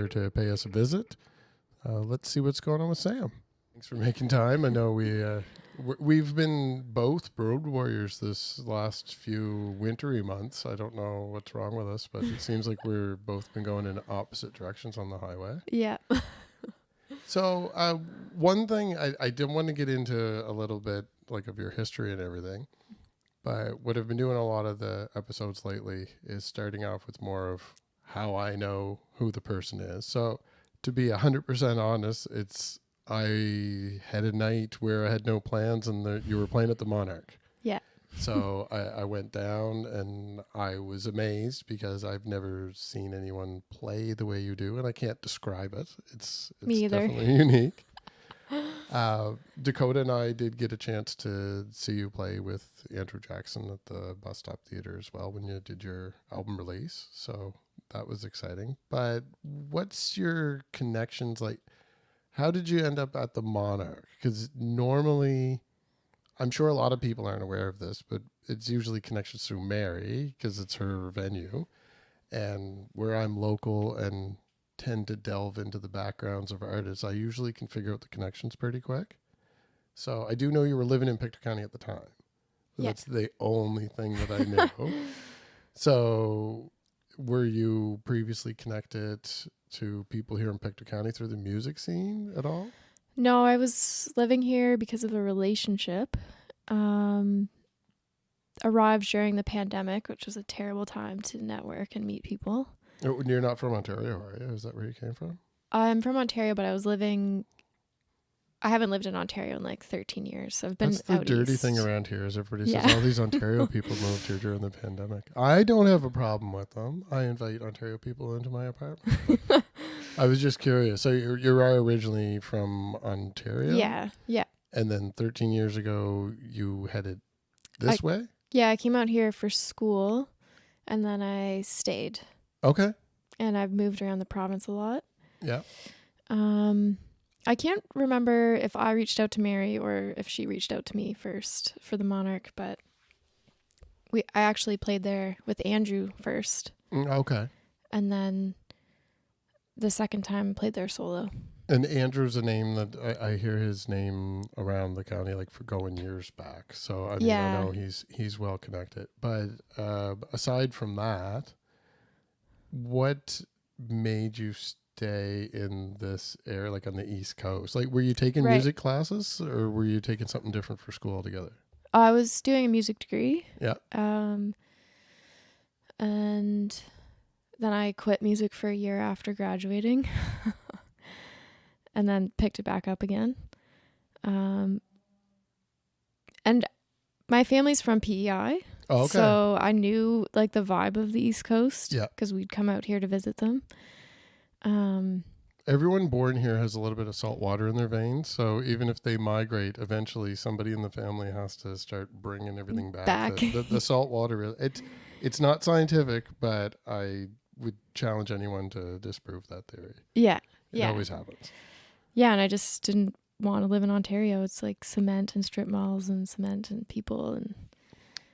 to pay us a visit. Let's see what's going on with Sam. Thanks for making time. I know we've been both road warriors this last few wintry months. I don't know what's wrong with us, but it seems like we're both been going in opposite directions on the highway. Yeah. So one thing I did want to get into a little bit like of your history and everything, but what I've been doing a lot of the episodes lately is starting off with more of how I know who the person is. So to be 100% honest, I had a night where I had no plans and you were playing at the Monarch. Yeah. So I went down and I was amazed because I've never seen anyone play the way you do, and I can't describe it. It's Me either. Definitely unique. Dakota and I did get a chance to see you play with Andrew Jackson at the Bus Stop Theater as well when you did your album release. So that was exciting. But what's your connections like? How did you end up at the Monarch? Because normally, I'm sure a lot of people aren't aware of this, but it's usually connections through Mary because it's her venue. And where I'm local and tend to delve into the backgrounds of artists, I usually can figure out the connections pretty quick. So I do know you were living in Pictou County at the time. Yeah. That's the only thing that I knew. So were you previously connected to people here in Pictou County through the music scene at all? No, I was living here because of a relationship. Arrived during the pandemic, which was a terrible time to network and meet people. Oh, you're not from Ontario, are you? Is that where you came from? I'm from Ontario, but I haven't lived in Ontario in like 13 years. So I've been That's the out dirty east. thing around here is everybody says all these Ontario people moved here during the pandemic. I don't have a problem with them. I invite Ontario people into my apartment. I was just curious. So you are originally from Ontario? Yeah. Yeah. And then 13 years ago, you headed this way? Yeah, I came out here for school and then I stayed. Okay. And I've moved around the province a lot. Yeah. I can't remember if I reached out to Mary or if she reached out to me first for the Monarch, but I actually played there with Andrew first. Okay. And then the second time played there solo. And Andrew's a name that I hear his name around the county, like for going years back. So I mean, I know he's well connected. But aside from that, what made you stay in this area, like on the East Coast? Like, were you taking music classes, or were you taking something different for school altogether? I was doing a music degree. Yeah. And then I quit music for a year after graduating. And then picked it back up again. And my family's from PEI. Oh, okay. So I knew like the vibe of the East Coast. Yeah. Because we'd come out here to visit them. Everyone born here has a little bit of salt water in their veins. So even if they migrate, eventually somebody in the family has to start bringing everything back. The salt water, it's not scientific, but I would challenge anyone to disprove that theory. Yeah. It always happens. Yeah, and I just didn't want to live in Ontario. It's like cement and strip malls and cement and people and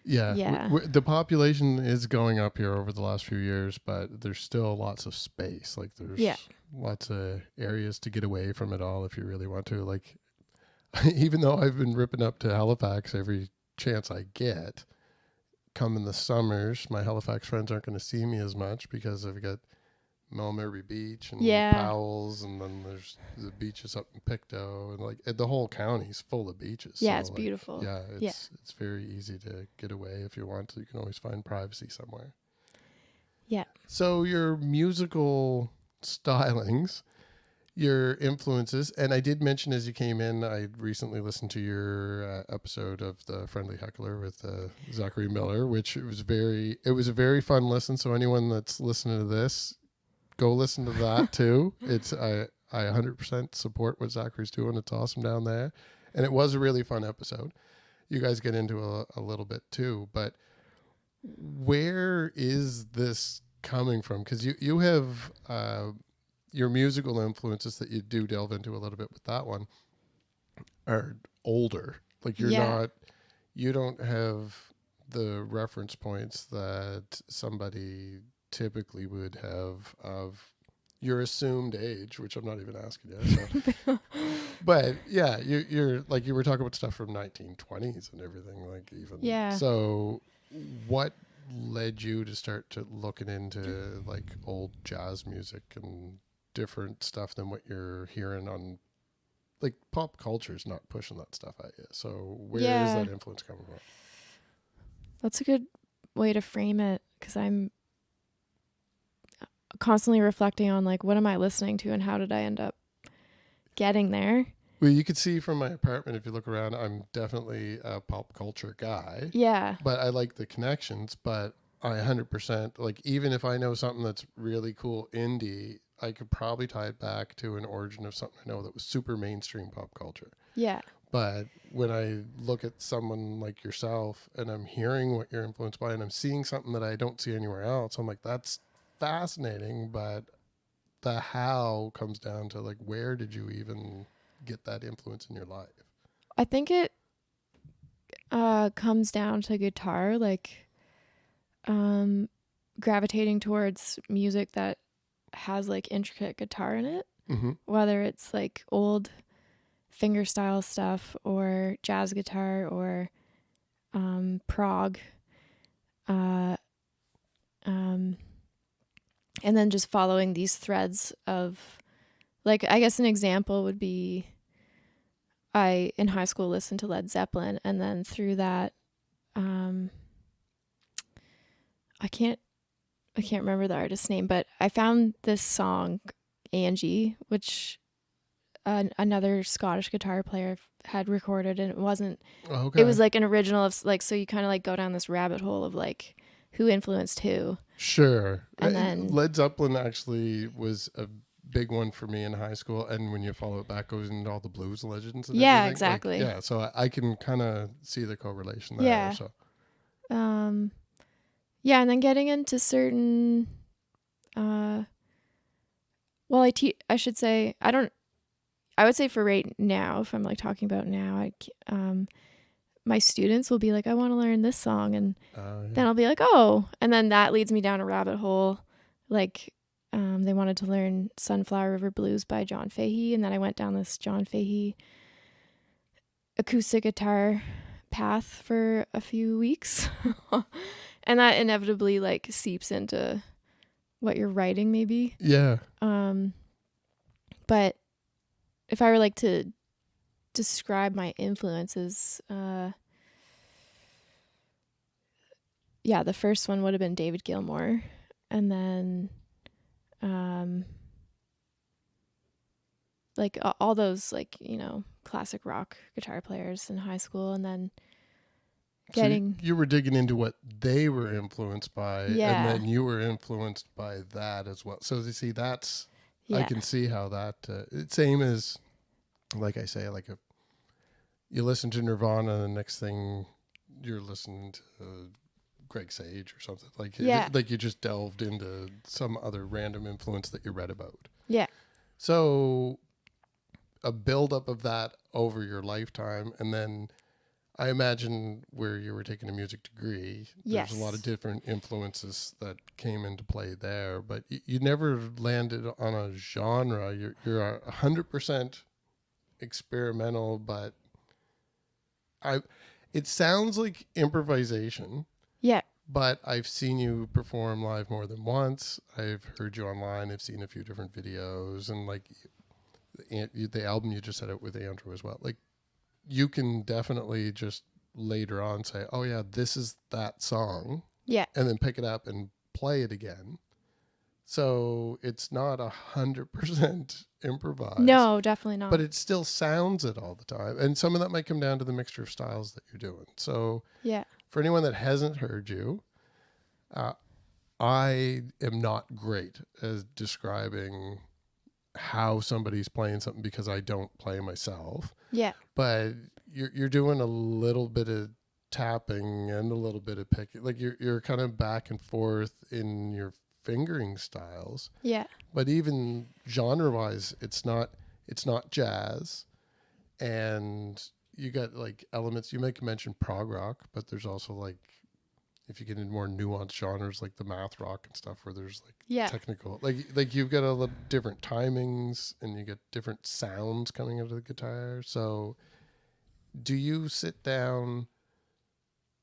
the population is going up here over the last few years, but there's still lots of space. Like there's lots of areas to get away from it all if you really want to. Like even though I've been ripping up to Halifax every chance I get, come in the summers, my Halifax friends aren't going to see me as much because I've got Mulberry Beach and Powell's, and then there's the beaches up in Pictou, and like the whole county's full of beaches. Yeah, so it's beautiful. Yeah, it's very easy to get away if you want to. You can always find privacy somewhere. Yeah. So your musical stylings, your influences, and I did mention as you came in, I recently listened to your episode of the Friendly Heckler with Zachary Miller, which it was a very fun listen. So anyone that's listening to this, go listen to that too. I 100% support what Zachary's doing. It's awesome down there. And it was a really fun episode. You guys get into a little bit too, but where is this coming from? Because you have your musical influences that you do delve into a little bit with that one are older. Like you don't have the reference points that somebody typically would have of your assumed age, which I'm not even asking you. So. But yeah, you're like, you were talking about stuff from 1920s and everything, like even. Yeah. So what led you to start to looking into like old jazz music and different stuff than what you're hearing on, like, pop culture is not pushing that stuff at you. So where is that influence coming from? That's a good way to frame it, because I'm constantly reflecting on like, what am I listening to and how did I end up getting there? Well, you could see from my apartment, if you look around, I'm definitely a pop culture guy. Yeah. But I like the connections, but I 100%, like, even if I know something that's really cool indie, I could probably tie it back to an origin of something I know that was super mainstream pop culture. Yeah. But when I look at someone like yourself and I'm hearing what you're influenced by and I'm seeing something that I don't see anywhere else, I'm like, that's fascinating. But the how comes down to, like, where did you even get that influence in your life? I think it comes down to guitar, like gravitating towards music that has like intricate guitar in it, whether it's like old fingerstyle stuff or jazz guitar or prog, and then just following these threads of, like, I guess an example would be, I in high school listened to Led Zeppelin, and then through that I can't remember the artist's name, but I found this song Angie, which another Scottish guitar player had recorded, and it wasn't, it was like an original of, like, so you kind of like go down this rabbit hole of like who influenced who. Sure. And then Led Zeppelin actually was a big one for me in high school, and when you follow it back, goes into all the blues legends and everything. Exactly. Like, so I can kind of see the correlation there. Yeah. So. Yeah, and then getting into certain well, I should say, I would say for right now, if I'm like talking about now, my students will be like, I want to learn this song, and then I'll be like, oh, and then that leads me down a rabbit hole. Like, they wanted to learn Sunflower River Blues by John Fahey, and then I went down this John Fahey acoustic guitar path for a few weeks. And that inevitably like seeps into what you're writing, maybe. Yeah. But if I were like to describe my influences, the first one would have been David Gilmour, and then like all those, like, you know, classic rock guitar players in high school, and then getting, so you were digging into what they were influenced by, and then you were influenced by that as well. So you see, that's I can see how that same as, like I say, like if you listen to Nirvana, the next thing you're listening to Greg Sage or something, like like you just delved into some other random influence that you read about. Yeah. So a buildup of that over your lifetime, and then I imagine where you were taking a music degree, there's a lot of different influences that came into play there, but you never landed on a genre. You're 100% experimental, but it sounds like improvisation. Yeah. But I've seen you perform live more than once. I've heard you online. I've seen a few different videos, and like the album you just set out with Andrew as well. Like, you can definitely just later on say, oh yeah, this is that song. Yeah. And then pick it up and play it again. So it's not 100% improvised. No, definitely not. But it still sounds it all the time. And some of that might come down to the mixture of styles that you're doing. So for anyone that hasn't heard you, I am not great at describing how somebody's playing something because I don't play myself. Yeah. But you're doing a little bit of tapping and a little bit of picking. Like you're kind of back and forth in your fingering styles. Yeah. But even genre-wise, it's not jazz. And you got like elements, you make mention prog rock, but there's also like if you get into more nuanced genres like the math rock and stuff, where there's like Yeah. technical, like you've got a lot different timings and you get different sounds coming out of the guitar. So do you sit down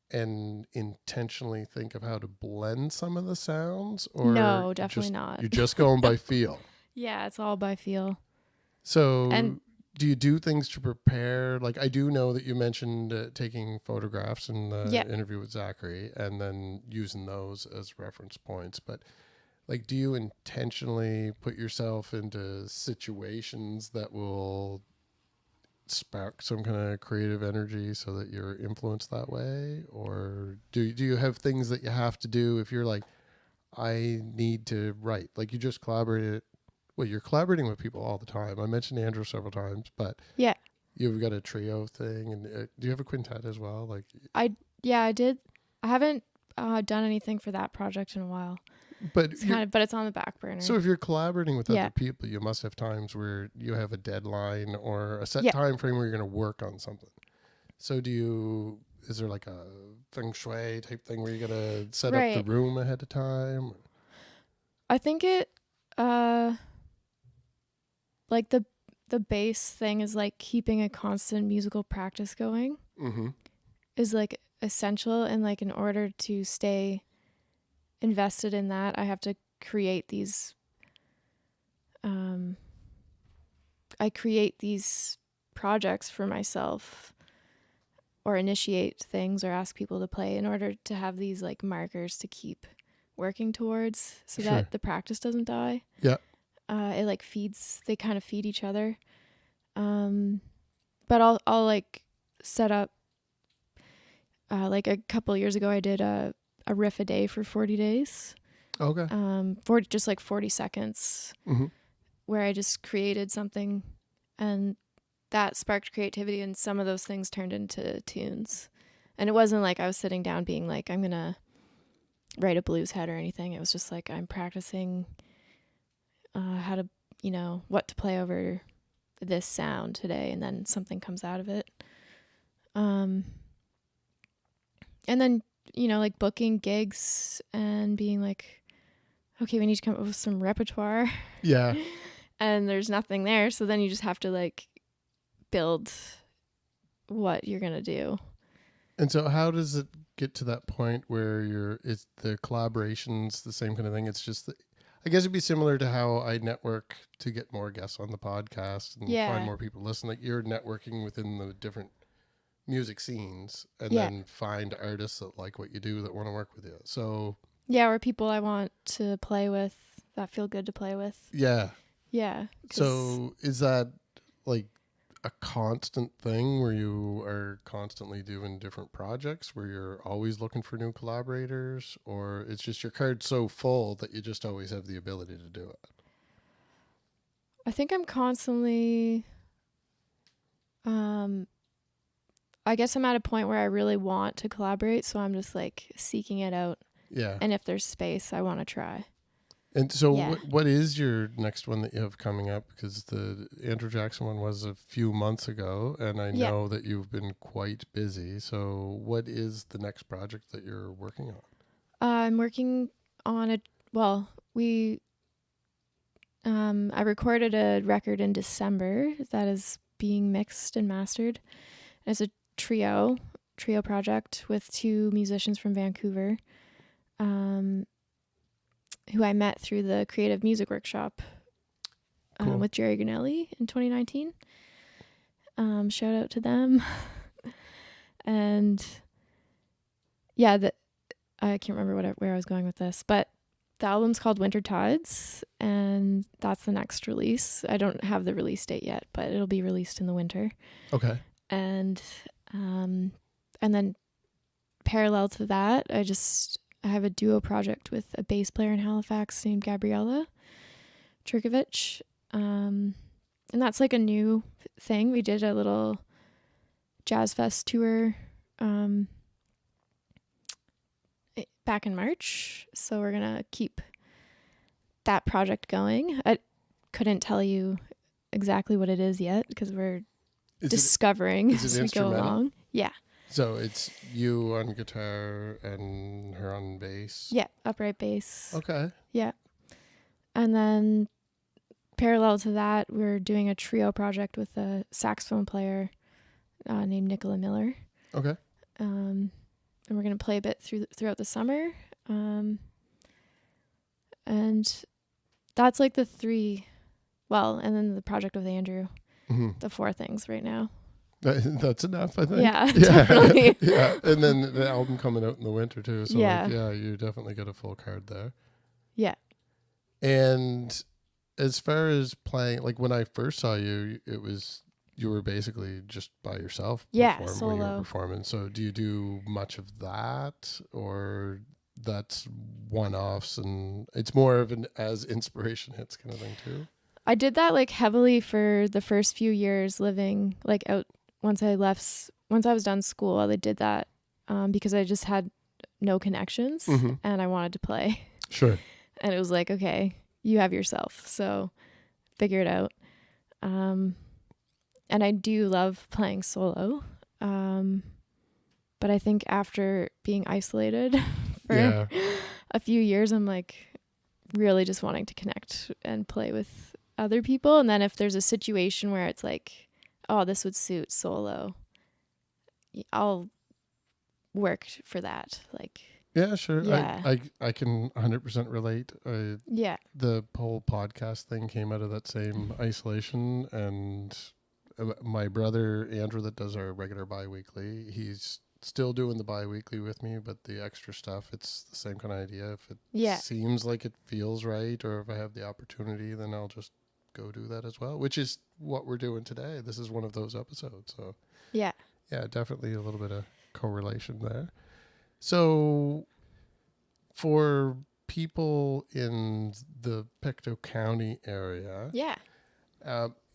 and intentionally think of how to blend some of the sounds, or No, definitely not. You're just going by feel? Yeah, it's all by feel. So And do you do things to prepare? Like, I do know that you mentioned taking photographs in the interview with Zachary and then using those as reference points. But like, do you intentionally put yourself into situations that will spark some kind of creative energy so that you're influenced that way? Or do you have things that you have to do if you're like, I need to write? Like, you just collaborated. Well, you're collaborating with people all the time. I mentioned Andrew several times, but yeah, you've got a trio thing. And do you have a quintet as well? Like, I did. I haven't done anything for that project in a while. but but it's on the back burner. So if you're collaborating with other people, you must have times where you have a deadline or a set time frame where you're going to work on something. So is there like a feng shui type thing where you got to set up the room ahead of time? I think it, like the base thing is like keeping a constant musical practice going is like essential. And like in order to stay invested in that, I have to create these projects for myself, or initiate things, or ask people to play, in order to have these like markers to keep working towards, so that the practice doesn't die. Yeah. It like they kind of feed each other. But I'll like set up, like a couple years ago, I did a riff a day for 40 days. Okay. For just like 40 seconds, where I just created something, and that sparked creativity, and some of those things turned into tunes. And it wasn't like I was sitting down being like, I'm going to write a blues head or anything. It was just like, I'm practicing how to, what to play over this sound today, and then something comes out of it. And then, like booking gigs and being like, okay, we need to come up with some repertoire. Yeah. And there's nothing there. So then you just have to like build what you're going to do. And so how does it get to that point where is the collaborations the same kind of thing? It's just I guess it'd be similar to how I network to get more guests on the podcast and find more people listen. Like, you're networking within the different music scenes, and then find artists that like what you do, that want to work with you. So or people I want to play with, that feel good to play with. Yeah. So is that like a constant thing where you are constantly doing different projects, where you're always looking for new collaborators, or it's just your card's so full that you just always have the ability to do it? I think I'm constantly, I guess I'm at a point where I really want to collaborate, so I'm just like seeking it out. Yeah. And if there's space, I want to try. And so what is your next one that you have coming up? Because the Andrew Jackson one was a few months ago, and I know that you've been quite busy. So what is the next project that you're working on? I'm working on I recorded a record in December that is being mixed and mastered. It's a trio project with two musicians from Vancouver, who I met through the creative music workshop with Jerry Granelli in 2019. Shout out to them. And I can't remember where I was going with this, but the album's called Winter Tides, and that's the next release. I don't have the release date yet, but it'll be released in the winter. Okay. And then parallel to that, I have a duo project with a bass player in Halifax named Gabriella Churkovich. And that's like a new thing. We did a little Jazz Fest tour back in March. So we're going to keep that project going. I couldn't tell you exactly what it is yet, because we're discovering as we go along. Yeah. So it's you on guitar and her on bass. Yeah, upright bass. Okay. Yeah. And then parallel to that, we're doing a trio project with a saxophone player named Nicola Miller. Okay. And we're going to play a bit throughout the summer. And that's like the three, and then the project with Andrew, the four things right now. That's enough, I think. Yeah, definitely. Yeah, and then the album coming out in the winter too. So Yeah. You definitely got a full card there. Yeah. And as far as playing, like when I first saw you, you were basically just by yourself. Yeah, when you solo. were performing. So do you do much of that, or that's one-offs, and it's more of an as inspiration hits kind of thing too? I did that like heavily for the first few years living like out. Once I was done school, I did that because I just had no connections and I wanted to play. Sure. And it was like, okay, you have yourself, so figure it out. And I do love playing solo. But I think after being isolated for a few years, I'm like really just wanting to connect and play with other people. And then if there's a situation where it's like, oh, this would suit solo, I'll work for that. Like, yeah, sure. Yeah. I can 100% relate. Yeah. The whole podcast thing came out of that same isolation, and my brother Andrew that does our regular bi-weekly, he's still doing the bi-weekly with me, but the extra stuff, it's the same kind of idea. If it seems like it feels right, or if I have the opportunity, then I'll just go do that as well, which is what we're doing today. This is one of those episodes. So yeah, definitely a little bit of correlation there. So for people in the Pictou County area,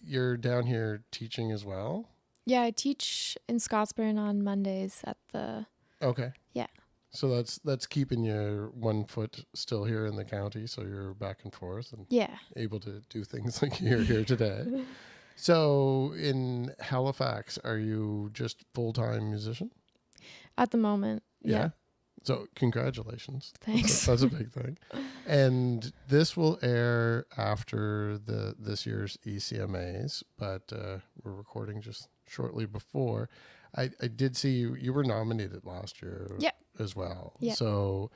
you're down here teaching as well? Yeah, I teach in Scottsburn on Mondays at the... Okay. Yeah. So that's keeping your 1 foot still here in the county, so you're back and forth and able to do things like you're here today. So in Halifax, are you just full-time musician? At the moment, yeah. So congratulations. Thanks. That's a big thing. And this will air after this year's ECMAs, but we're recording just shortly before. I did see you were nominated last year as well. Yeah. So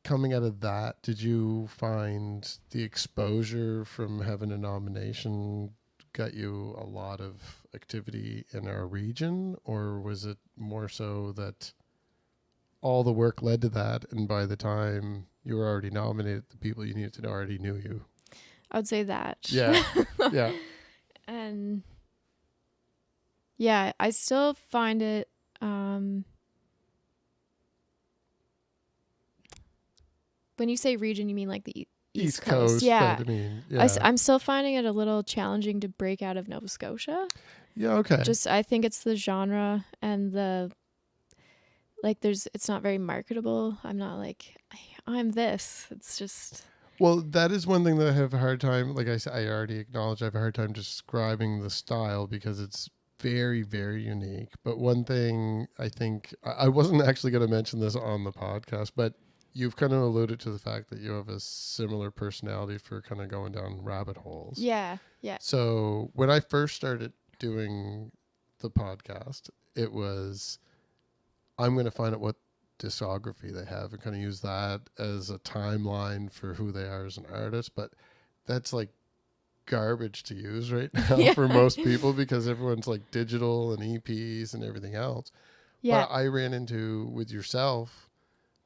coming out of that, did you find the exposure from having a nomination got you a lot of activity in our region, or was it more so that all the work led to that, and by the time you were already nominated, the people you needed to know already knew you? I would say that. Yeah. Yeah. And yeah, I still find it when you say region, you mean like the East Coast. Yeah. But I mean, I'm still finding it a little challenging to break out of Nova Scotia. Yeah, okay. I think it's the genre and it's not very marketable. I'm not like, I'm this. It's just... Well, that is one thing that I have a hard time, like I said, I already acknowledge I have a hard time describing the style because it's very, very unique. But one thing I think, I wasn't actually going to mention this on the podcast, but you've kind of alluded to the fact that you have a similar personality for kind of going down rabbit holes. Yeah, yeah. So when I first started doing the podcast, it was, I'm going to find out what discography they have and kind of use that as a timeline for who they are as an artist. But that's like garbage to use right now for most people because everyone's like digital and EPs and everything else. Yeah. But I ran into with yourself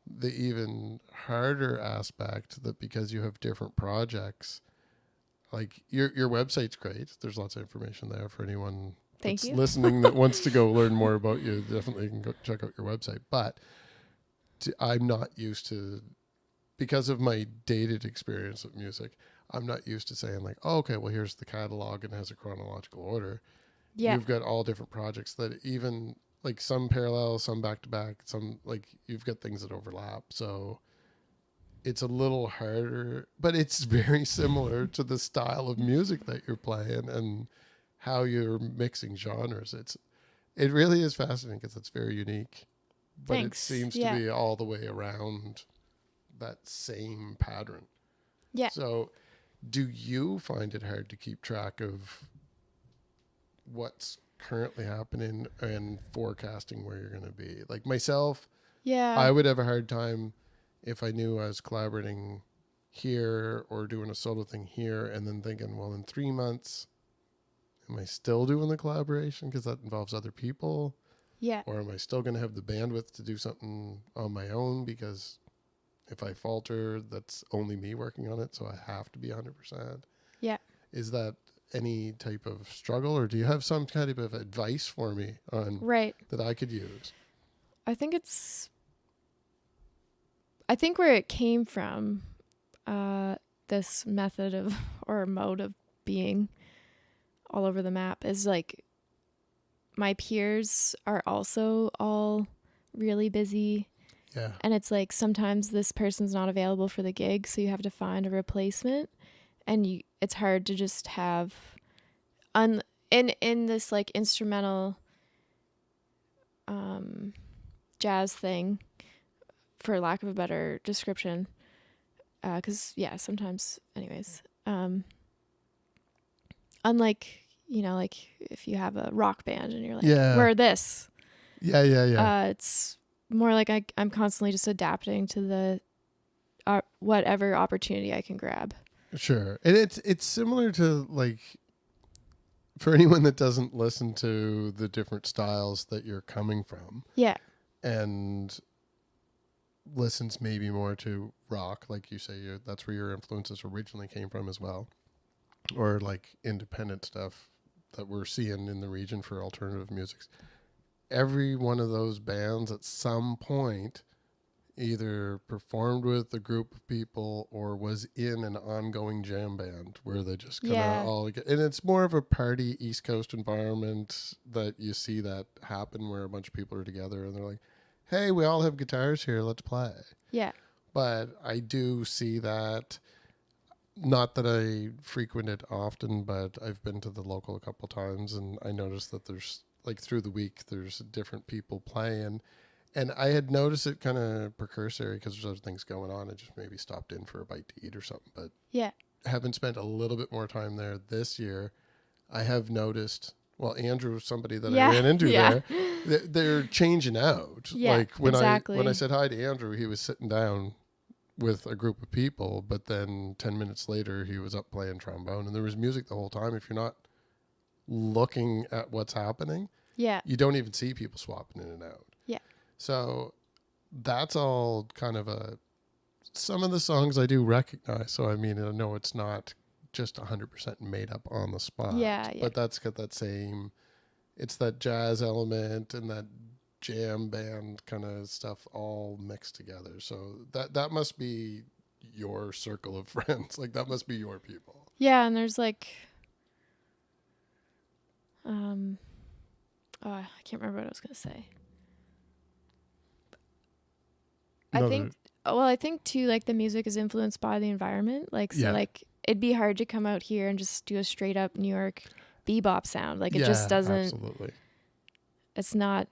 the even harder aspect that because you have different projects, like your website's great. There's lots of information there for anyone that's listening that wants to go learn more about you. Definitely can go check out your website. But I'm not used to, because of my dated experience with music, I'm not used to saying like, oh, okay, well, here's the catalog and it has a chronological order. Yeah. You've got all different projects that even like some parallel, some back to back, some like you've got things that overlap. So it's a little harder, but it's very similar to the style of music that you're playing and how you're mixing genres. It really is fascinating because it's very unique. But Thanks. it seems to be all the way around that same pattern. Yeah. So do you find it hard to keep track of what's currently happening and forecasting where you're going to be? Like myself, I would have a hard time if I knew I was collaborating here or doing a solo thing here and then thinking, well, in 3 months, am I still doing the collaboration because that involves other people? Yeah. Or am I still going to have the bandwidth to do something on my own because if I falter, that's only me working on it, so I have to be 100%. Yeah. Is that any type of struggle, or do you have some kind of advice for me on that I could use? I think where it came from, this method of or mode of being all over the map is like my peers are also all really busy. Yeah. And it's like sometimes this person's not available for the gig, so you have to find a replacement, and it's hard to just have in this like instrumental jazz thing, for lack of a better description, because sometimes anyways, unlike like if you have a rock band and you're like we're this, it's more like I'm constantly just adapting to the whatever opportunity I can grab. Sure. And it's similar to, like, for anyone that doesn't listen to the different styles that you're coming from. Yeah. And listens maybe more to rock, like you say, that's where your influences originally came from as well. Or like independent stuff that we're seeing in the region for alternative music. Every one of those bands at some point either performed with a group of people or was in an ongoing jam band where they just kind of all get, and it's more of a party East Coast environment that you see that happen where a bunch of people are together and they're like, hey, we all have guitars here, let's play. Yeah. But I do see that, not that I frequent it often, but I've been to the local a couple times and I noticed that there's, like, through the week, there's different people playing. And I had noticed it kind of precursory because there's other things going on. I just maybe stopped in for a bite to eat or something. But having spent a little bit more time there this year, I have noticed, well, Andrew, somebody that I ran into there, they're changing out. Yeah, like when I said hi to Andrew, he was sitting down with a group of people, but then 10 minutes later, he was up playing trombone. And there was music the whole time. If you're not looking at what's happening, you don't even see people swapping in and out. Yeah. So that's all kind of some of the songs I do recognize. So, I mean, I know it's not just 100% made up on the spot. Yeah. But that's got that same, it's that jazz element and that jam band kind of stuff all mixed together. So that must be your circle of friends. Like, that must be your people. Yeah. And there's like, I can't remember what I was going to say. I think too, like, the music is influenced by the environment. Like, so like it'd be hard to come out here and just do a straight up New York bebop sound. Like, it just doesn't, absolutely. It's not,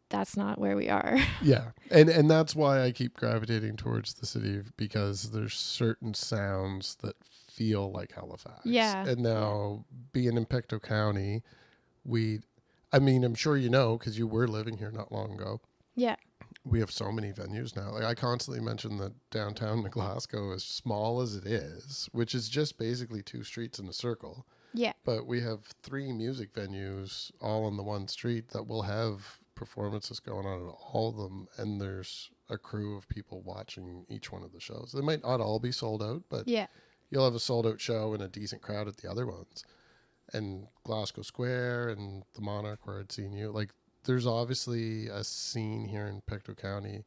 that's not where we are. Yeah. And that's why I keep gravitating towards the city, because there's certain sounds that feel like Halifax. Yeah. And now being in Pictou County, I'm sure you know, because you were living here not long ago. Yeah. We have so many venues now. Like, I constantly mention that downtown Glasgow, as small as it is, which is just basically 2 streets in a circle. Yeah. But we have 3 music venues all on the one street that will have performances going on at all of them. And there's a crew of people watching each one of the shows. They might not all be sold out, but you'll have a sold out show and a decent crowd at the other ones. And Glasgow Square and the Monarch, where I'd seen you, like, there's obviously a scene here in Pictou County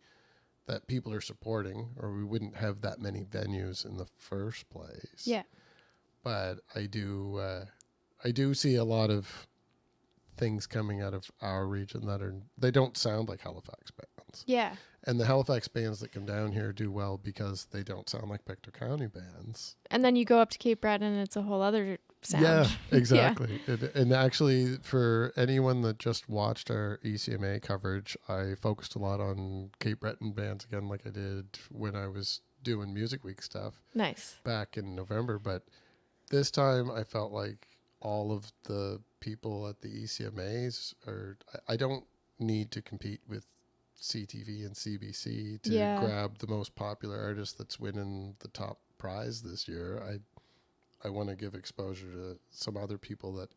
that people are supporting, or we wouldn't have that many venues in the first place. Yeah. But I do see a lot of things coming out of our region they don't sound like Halifax bands. Yeah. And the Halifax bands that come down here do well because they don't sound like Pictou County bands. And then you go up to Cape Breton and it's a whole other sound. Yeah, exactly. And actually, for anyone that just watched our ECMA coverage, I focused a lot on Cape Breton bands again, like I did when I was doing Music Week stuff. Nice. Back in November. But this time I felt like all of the people at the ECMAs I don't need to compete with CTV and CBC to grab the most popular artist that's winning the top prize this year. I want to give exposure to some other people that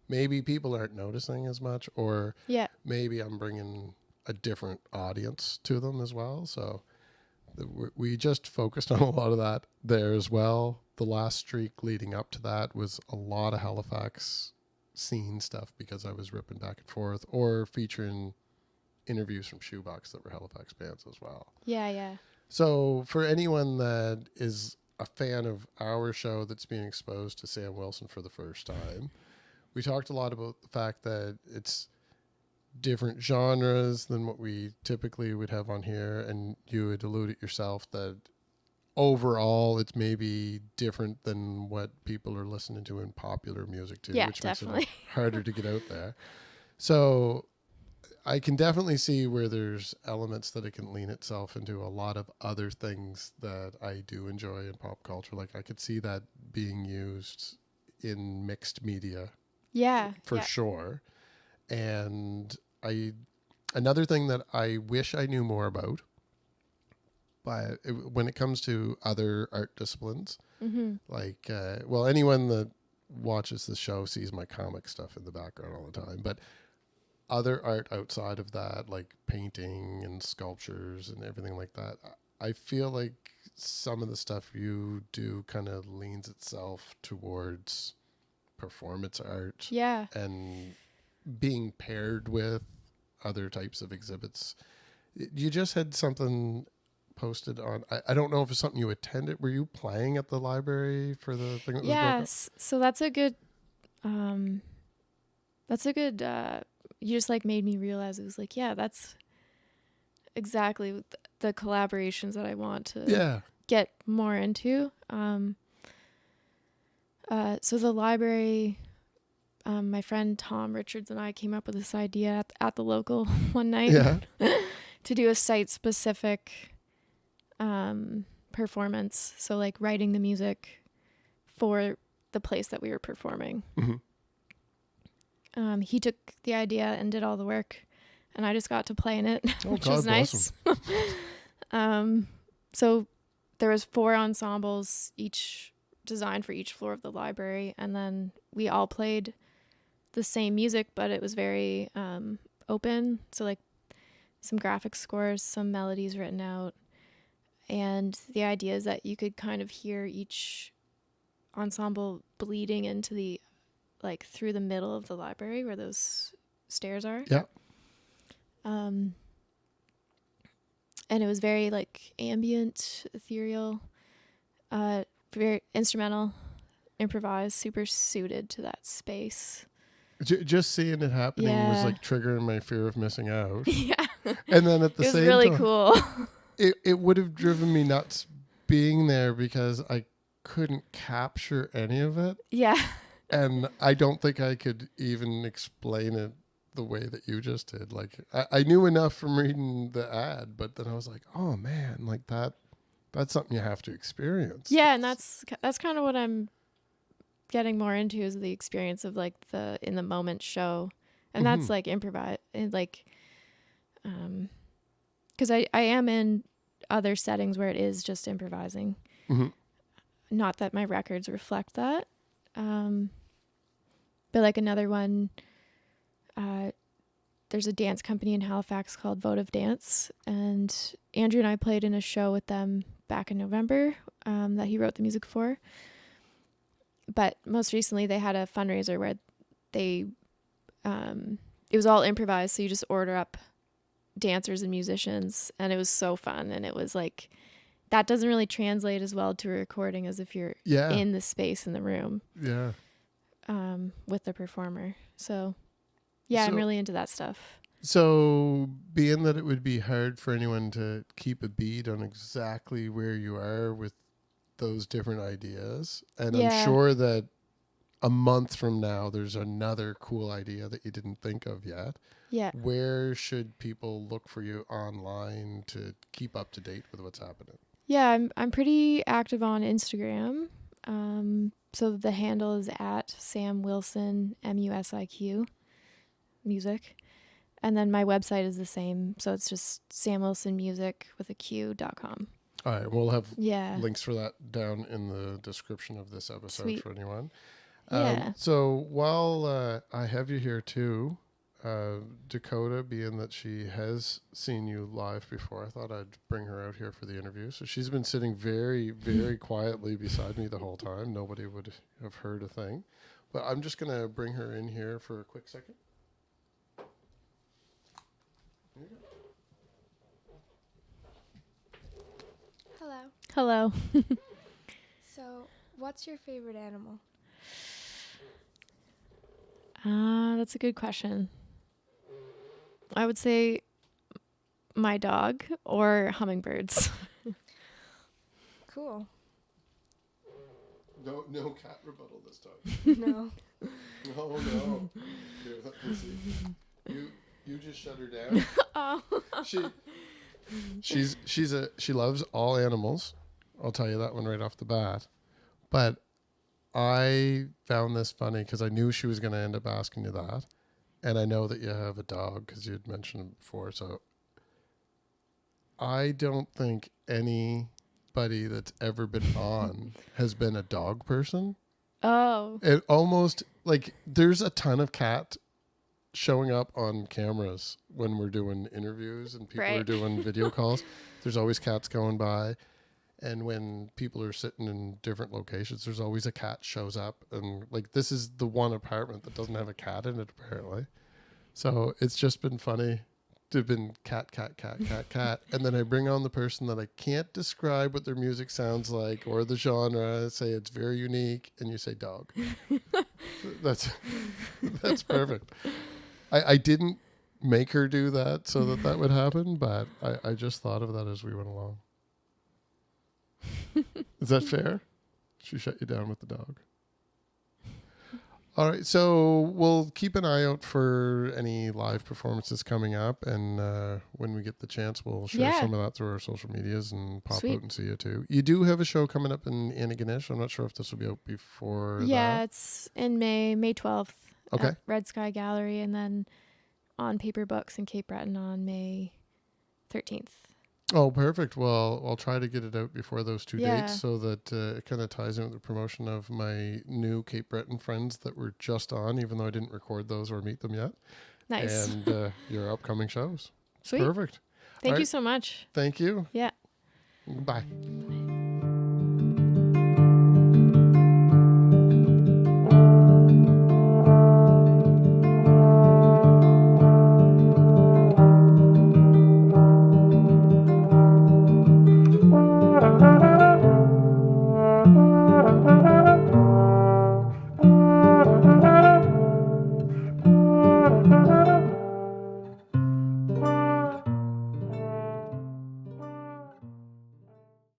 maybe people aren't noticing as much, or maybe I'm bringing a different audience to them as well. So we just focused on a lot of that there as well. The last streak leading up to that was a lot of Halifax scene stuff because I was ripping back and forth or featuring interviews from Shoebox that were Halifax bands as well. Yeah. So for anyone that is a fan of our show that's being exposed to Sam Wilson for the first time, we talked a lot about the fact that it's different genres than what we typically would have on here, and you had alluded yourself that overall it's maybe different than what people are listening to in popular music too, which definitely makes it harder to get out there. So I can definitely see where there's elements that it can lean itself into a lot of other things that I do enjoy in pop culture. Like I could see that being used in mixed media. For sure. And another thing that I wish I knew more about, but when it comes to other art disciplines, like, anyone that watches the show sees my comic stuff in the background all the time, but other art outside of that, like painting and sculptures and everything like that, I feel like some of the stuff you do kind of leans itself towards performance art. And being paired with other types of exhibits. You just had something posted on, I don't know if it's something you attended. Were you playing at the library for the thing that was Yes. So that's a good, you just like made me realize it was like, that's exactly the collaborations that I want to get more into. So the library, my friend Tom Richards and I came up with this idea at the local one night to do a site-specific performance. So like writing the music for the place that we were performing. He took the idea and did all the work, and I just got to play in it, which was nice. So there was 4 ensembles, each designed for each floor of the library, and then we all played the same music, but it was very open. So like some graphic scores, some melodies written out, and the idea is that you could kind of hear each ensemble bleeding into the through the middle of the library where those stairs are. And it was very ambient, ethereal, very instrumental, improvised, super suited to that space. Just seeing it happening was triggering my fear of missing out. And then at the same time, it was really cool. It would have driven me nuts being there because I couldn't capture any of it. And I don't think I could even explain it the way that you just did. Like I knew enough from reading the ad, but then I was like, oh man, that's something you have to experience. And that's kind of what I'm getting more into, is the experience of the in the moment show. And that's improvise, and because I am in other settings where it is just improvising. Not that my records reflect that. But another one, there's a dance company in Halifax called Votive Dance, and Andrew and I played in a show with them back in November that he wrote the music for. But most recently they had a fundraiser where they it was all improvised, so you just order up dancers and musicians, and it was so fun. And it was that doesn't really translate as well to a recording as if you're in the space in the room with the performer. So I'm really into that stuff. So being that it would be hard for anyone to keep a beat on exactly where you are with those different ideas, and I'm sure that a month from now, there's another cool idea that you didn't think of yet. Yeah. Where should people look for you online to keep up to date with what's happening? Yeah, I'm pretty active on Instagram. So the handle is at Sam Wilson MUSIQ music. And then my website is the same. So it's just samwilsonmusic.com. All right. We'll have links for that down in the description of this episode. Sweet. For anyone. So while I have you here too, Dakota, being that she has seen you live before, I thought I'd bring her out here for the interview. So she's been sitting very, very quietly beside me the whole time. Nobody would have heard a thing. But I'm just going to bring her in here for a quick second. Hello. So, what's your favorite animal? That's a good question. I would say my dog or hummingbirds. Cool. No cat rebuttal this time. No. No. Here, let me see. You just shut her down. Oh. She loves all animals. I'll tell you that one right off the bat. But I found this funny because I knew she was going to end up asking you that. And I know that you have a dog because you had mentioned it before. So I don't think anybody that's ever been on has been a dog person. Oh. It almost like there's a ton of cat showing up on cameras when we're doing interviews and people are doing video calls. There's always cats going by. And when people are sitting in different locations, there's always a cat shows up. And like, this is the one apartment that doesn't have a cat in it, apparently. So it's just been funny to have been cat. And then I bring on the person that I can't describe what their music sounds like or the genre. I say it's very unique. And you say dog. That's perfect. I didn't make her do that so that would happen, but I just thought of that as we went along. Is that fair? She shut you down with the dog. All right, so we'll keep an eye out for any live performances coming up, and when we get the chance, we'll share some of that through our social medias and pop out and see you too. You do have a show coming up in Antigonish. I'm not sure if this will be out before that. Yeah, it's in May 12th. Okay. At Red Sky Gallery, and then on Paper Books in Cape Breton on May 13th. Oh, perfect. Well, I'll try to get it out before those two dates so that it kind of ties in with the promotion of my new Cape Breton friends that were just on, even though I didn't record those or meet them yet. Nice. And your upcoming shows. Sweet. Perfect. Thank you so much. Thank you. Yeah. Bye.